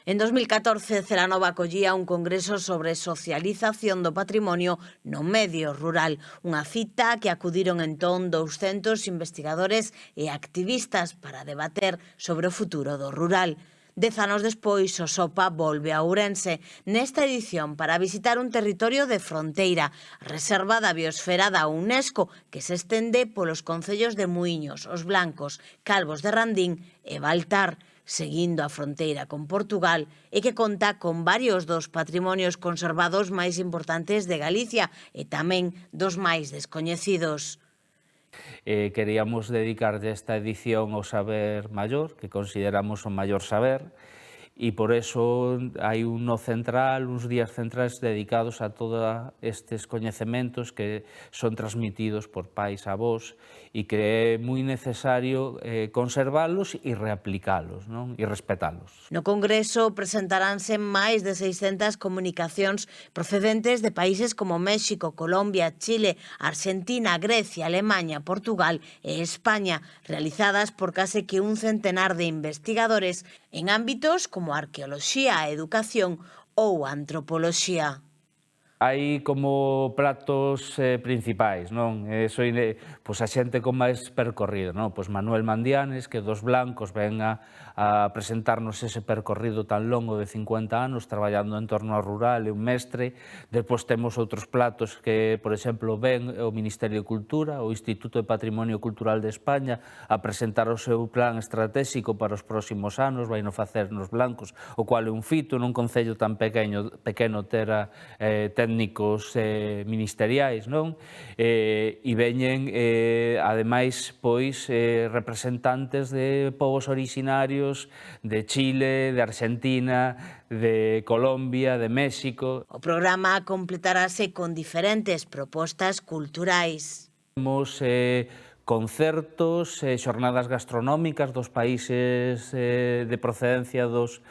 En 2014, Celanova acollía un congreso sobre socialización do patrimonio no medio rural, unha cita que acudiron entón 200 investigadores e activistas para debater sobre o futuro do rural. 10 anos despois, o SOPA volve a Ourense nesta edición para visitar un territorio de fronteira, reserva da biosfera da UNESCO, que se estende polos concellos de Muíños, Os Blancos, Calvos de Randín e Baltar, seguindo a fronteira con Portugal e que conta con varios dos patrimonios conservados máis importantes de Galicia e tamén dos máis descoñecidos. Queríamos dedicarlle esta edición ao saber maior, que consideramos o maior saber, e por eso hai un no central, uns días centrais dedicados a todos estes coñecementos que son transmitidos por pais a avós e que é moi necesario conservalos e reaplicalos, non? E respetalos. No Congreso presentaránse máis de 600 comunicacións procedentes de países como México, Colombia, Chile, Argentina, Grecia, Alemanha, Portugal e España, realizadas por case que un centenar de investigadores en ámbitos como arqueoloxía, educación ou antropoloxía. Hai como pratos principais, non? Pois a xente con máis percorrido, non? Pois Manuel Mandianes, que dos Blancos ven a presentarnos ese percorrido tan longo de 50 anos traballando en torno ao rural, é un mestre. Despois temos outros platos que, por exemplo, ven o Ministerio de Cultura, o Instituto de Patrimonio Cultural de España, a presentar o seu plan estratégico para os próximos anos, vai no facer nos Blancos, o cual é un fito nun concello tan pequeno ter técnicos ministeriais, non? E veñen, ademais, pois, representantes de povos orixinarios de Chile, de Argentina, de Colombia, de México. O programa completarase con diferentes propostas culturais. Temos concertos, xornadas gastronómicas dos países de procedencia dos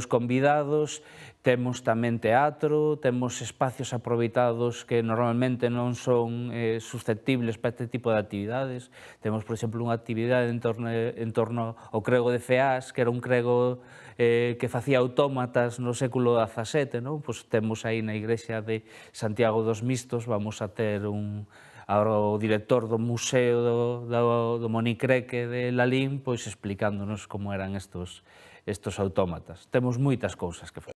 convidados, temos tamén teatro, temos espacios aproveitados que normalmente non son susceptibles para este tipo de actividades. Temos, por exemplo, unha actividade en torno ao crego de Feás, que era un crego que facía autómatas no século XVII, non? Pois temos aí na igrexa de Santiago dos Mistos, vamos a ter o director do Museo do Monicreque de Lalín, pois explicándonos como eran estos autómatas. Temos moitas cousas que facer.